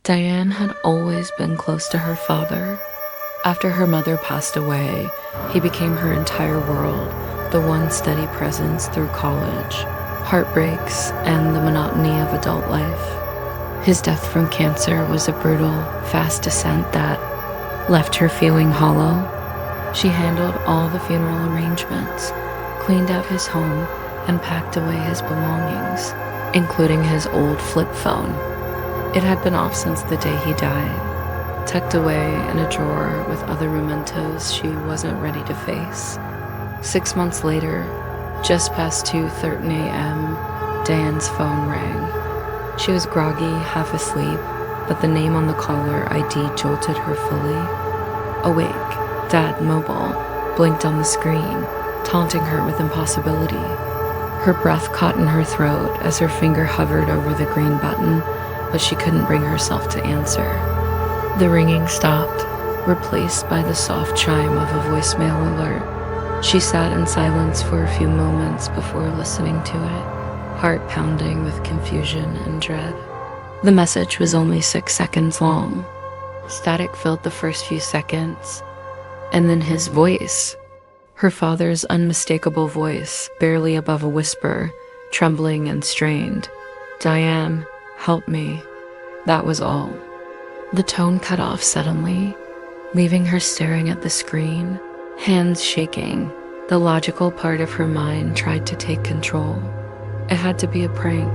Diane had always been close to her father. After her mother passed away, he became her entire world, the one steady presence through college, heartbreaks, and the monotony of adult life. His death from cancer was a brutal, fast descent that left her feeling hollow. She handled all the funeral arrangements, cleaned out his home, and packed away his belongings, including his old flip phone. It had been off since the day he died, tucked away in a drawer with other mementos she wasn't ready to face. 6 months later, just past 2:13 a.m., Diane's phone rang. She was groggy, half asleep, but the name on the caller ID jolted her fully. Awake, Dad Mobile blinked on the screen, taunting her with impossibility. Her breath caught in her throat as her finger hovered over the green button, but she couldn't bring herself to answer. The ringing stopped, replaced by the soft chime of a voicemail alert. She sat in silence for a few moments before listening to it, heart pounding with confusion and dread. The message was only 6 seconds long. Static filled the first few seconds, and then his voice. Her father's unmistakable voice, barely above a whisper, trembling and strained. "Diane, help me." That was all. The tone cut off suddenly, leaving her staring at the screen, hands shaking. The logical part of her mind tried to take control. It had to be a prank.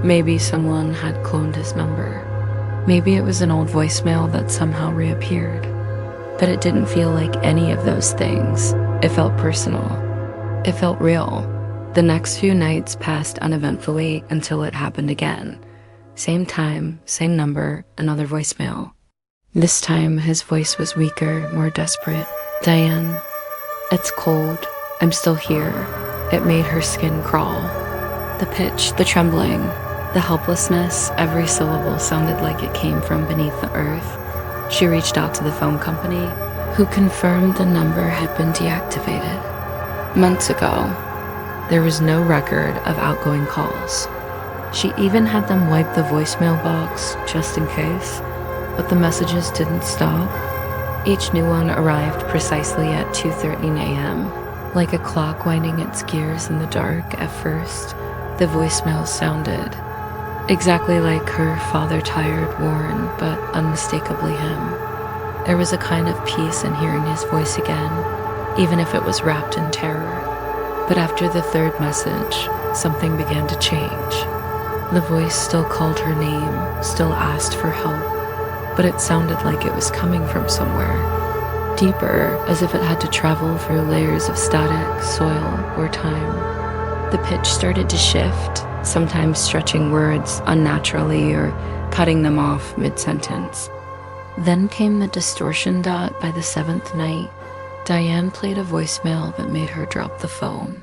Maybe someone had cloned his number. Maybe it was an old voicemail that somehow reappeared. But it didn't feel like any of those things. It felt personal. It felt real. The next few nights passed uneventfully until it happened again. Same time, same number, another voicemail. This time, his voice was weaker, more desperate. "Diane, it's cold. I'm still here." It made her skin crawl. The pitch, the trembling, the helplessness, every syllable sounded like it came from beneath the earth. She reached out to the phone company, who confirmed the number had been deactivated. Months ago, there was no record of outgoing calls. She even had them wipe the voicemail box just in case, but the messages didn't stop. Each new one arrived precisely at 2:13 a.m., like a clock winding its gears in the dark. At first, the voicemail sounded exactly like her father, tired, worn, but unmistakably him. There was a kind of peace in hearing his voice again, even if it was wrapped in terror. But after the third message, something began to change. The voice still called her name, still asked for help, but it sounded like it was coming from somewhere deeper, as if it had to travel through layers of static, soil, or time. The pitch started to shift, sometimes stretching words unnaturally or cutting them off mid-sentence. Then came the distortion dot. By the 7th night, Diane played a voicemail that made her drop the phone.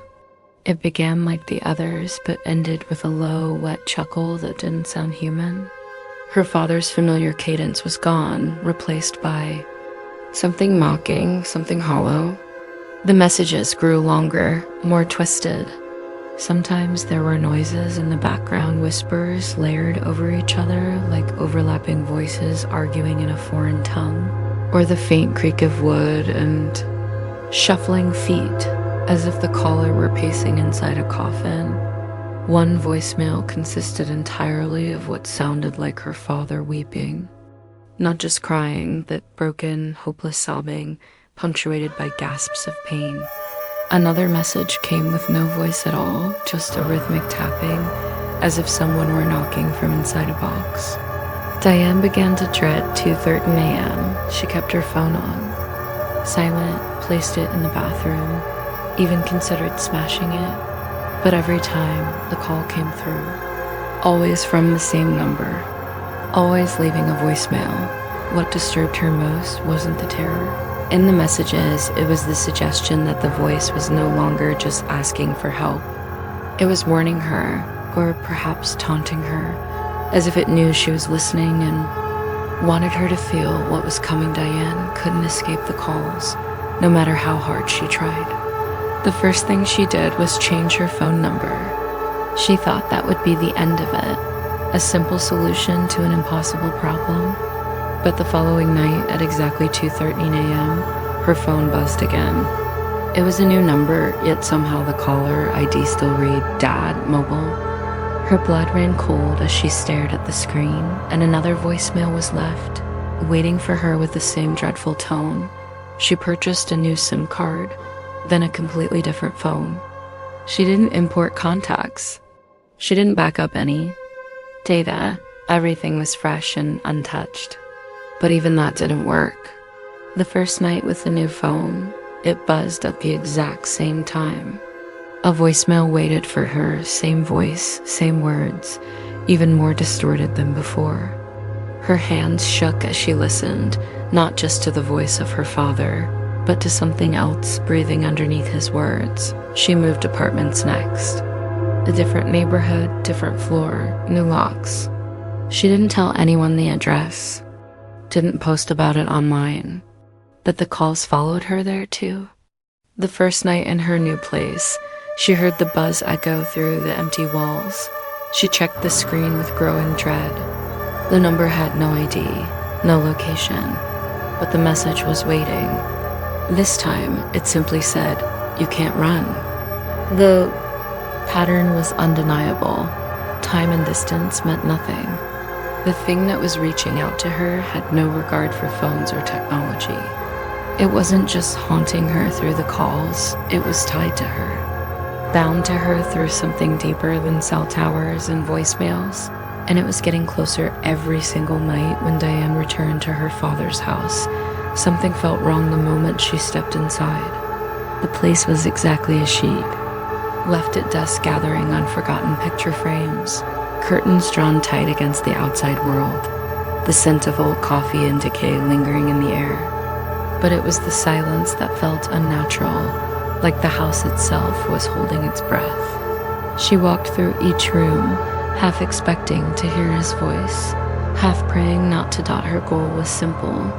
It began like the others, but ended with a low, wet chuckle that didn't sound human. Her father's familiar cadence was gone, replaced by something mocking, something hollow. The messages grew longer, more twisted. Sometimes there were noises in the background, whispers layered over each other like overlapping voices arguing in a foreign tongue, or the faint creak of wood and shuffling feet, as if the caller were pacing inside a coffin. One voicemail consisted entirely of what sounded like her father weeping. Not just crying, but broken, hopeless sobbing, punctuated by gasps of pain. Another message came with no voice at all, just a rhythmic tapping, as if someone were knocking from inside a box. Diane began to dread 2:13 a.m. She kept her phone on. Silent, placed it in the bathroom, even considered smashing it. But every time, the call came through. Always from the same number. Always leaving a voicemail. What disturbed her most wasn't the terror. In the messages, it was the suggestion that the voice was no longer just asking for help. It was warning her, or perhaps taunting her, as if it knew she was listening and wanted her to feel what was coming. Diane couldn't escape the calls, no matter how hard she tried. The first thing she did was change her phone number. She thought that would be the end of it. a simple solution to an impossible problem. But the following night, at exactly 2:13 a.m., her phone buzzed again. It was a new number, yet somehow the caller ID still read Dad Mobile. Her blood ran cold as she stared at the screen, and another voicemail was left, waiting for her with the same dreadful tone. She purchased a new SIM card, then a completely different phone. She didn't import contacts. She didn't back up any data. Everything was fresh and untouched. But even that didn't work. The first night with the new phone, it buzzed at the exact same time. A voicemail waited for her, same voice, same words, even more distorted than before. Her hands shook as she listened, not just to the voice of her father, but to something else breathing underneath his words. She moved apartments next. A different neighborhood, different floor, new locks. She didn't tell anyone the address, didn't post about it online, but the calls followed her there too. The first night in her new place, she heard the buzz echo through the empty walls. She checked the screen with growing dread. The number had no ID, no location, but the message was waiting. This time, it simply said, "You can't run." The pattern was undeniable. Time and distance meant nothing. The thing that was reaching out to her had no regard for phones or technology. It wasn't just haunting her through the calls, it was tied to her, bound to her through something deeper than cell towers and voicemails, and it was getting closer every single night when Diane returned to her father's house. Something felt wrong the moment she stepped inside. The place was exactly as she'd left it, dust gathering on forgotten picture frames, curtains drawn tight against the outside world, the scent of old coffee and decay lingering in the air. But it was the silence that felt unnatural, like the house itself was holding its breath. She walked through each room, half expecting to hear his voice, half praying not to. Her goal was simple: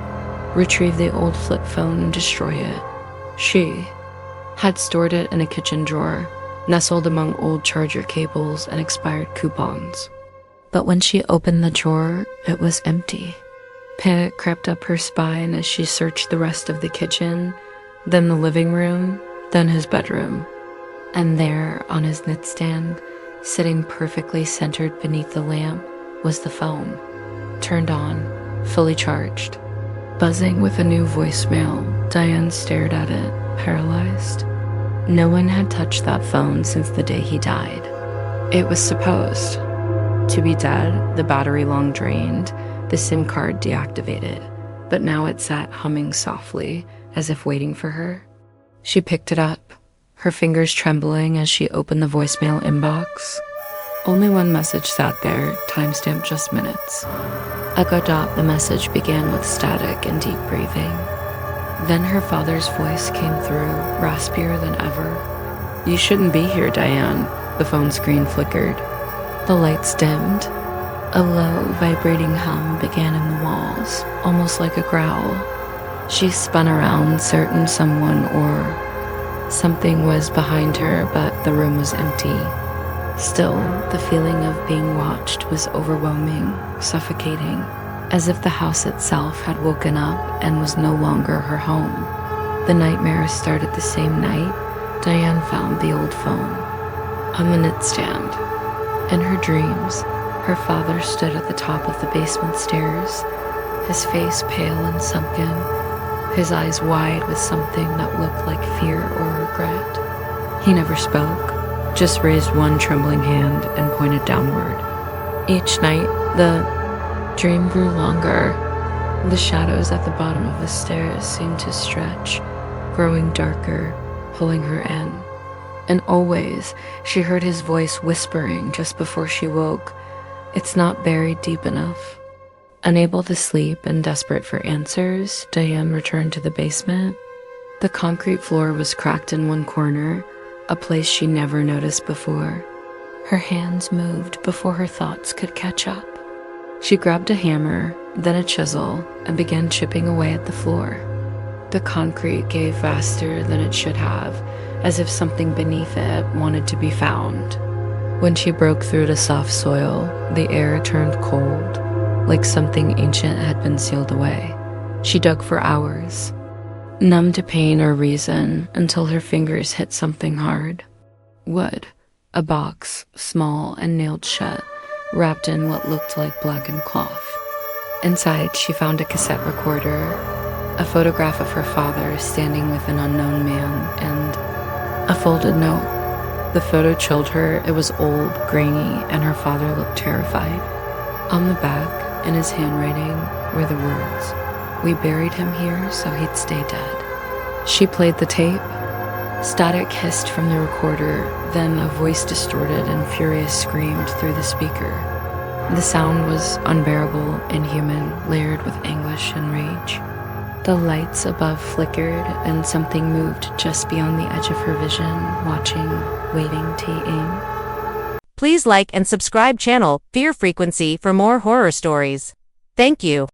retrieve the old flip phone and destroy it. She had stored it in a kitchen drawer, nestled among old charger cables and expired coupons. But when she opened the drawer, it was empty. Panic crept up her spine as she searched the rest of the kitchen, then the living room, then his bedroom. And there, on his nightstand, sitting perfectly centered beneath the lamp, was the phone, turned on, fully charged. Buzzing with a new voicemail, Diane stared at it, paralyzed. No one had touched that phone since the day he died. It was supposed to be dead, the battery long drained, the SIM card deactivated, but now it sat humming softly, as if waiting for her. She picked it up, her fingers trembling as she opened the voicemail inbox. Only one message sat there, timestamped just minutes. Echo dot, the message began with static and deep breathing. Then her father's voice came through, raspier than ever. "You shouldn't be here, Diane." The phone screen flickered. The lights dimmed. A low, vibrating hum began in the walls, almost like a growl. She spun around, certain someone or something was behind her, but the room was empty. Still, the feeling of being watched was overwhelming, suffocating, as if the house itself had woken up and was no longer her home. The nightmare started the same night Diane found the old phone on the nightstand. In her dreams, her father stood at the top of the basement stairs, his face pale and sunken, his eyes wide with something that looked like fear or regret. He never spoke, just raised one trembling hand and pointed downward. Each night, the dream grew longer. The shadows at the bottom of the stairs seemed to stretch, growing darker, pulling her in. And always, she heard his voice whispering just before she woke, "It's not buried deep enough." Unable to sleep and desperate for answers, Diane returned to the basement. The concrete floor was cracked in one corner, a place she never noticed before. Her hands moved before her thoughts could catch up. She grabbed a hammer, then a chisel, and began chipping away at the floor. The concrete gave faster than it should have, as if something beneath it wanted to be found. When she broke through to soft soil, the air turned cold, like something ancient had been sealed away. She dug for hours, numb to pain or reason, until her fingers hit something hard. Wood. A box, small and nailed shut, wrapped in what looked like blackened cloth. Inside, she found a cassette recorder, a photograph of her father standing with an unknown man, and a folded note. The photo chilled her. It was old, grainy, and her father looked terrified. On the back, in his handwriting, were the words, "We buried him here so he'd stay dead." She played the tape. Static hissed from the recorder, then a voice distorted and furious screamed through the speaker. The sound was unbearable, inhuman, layered with anguish and rage. The lights above flickered, and something moved just beyond the edge of her vision, watching, waiting to aim. Please like and subscribe channel Fear Frequency for more horror stories. Thank you.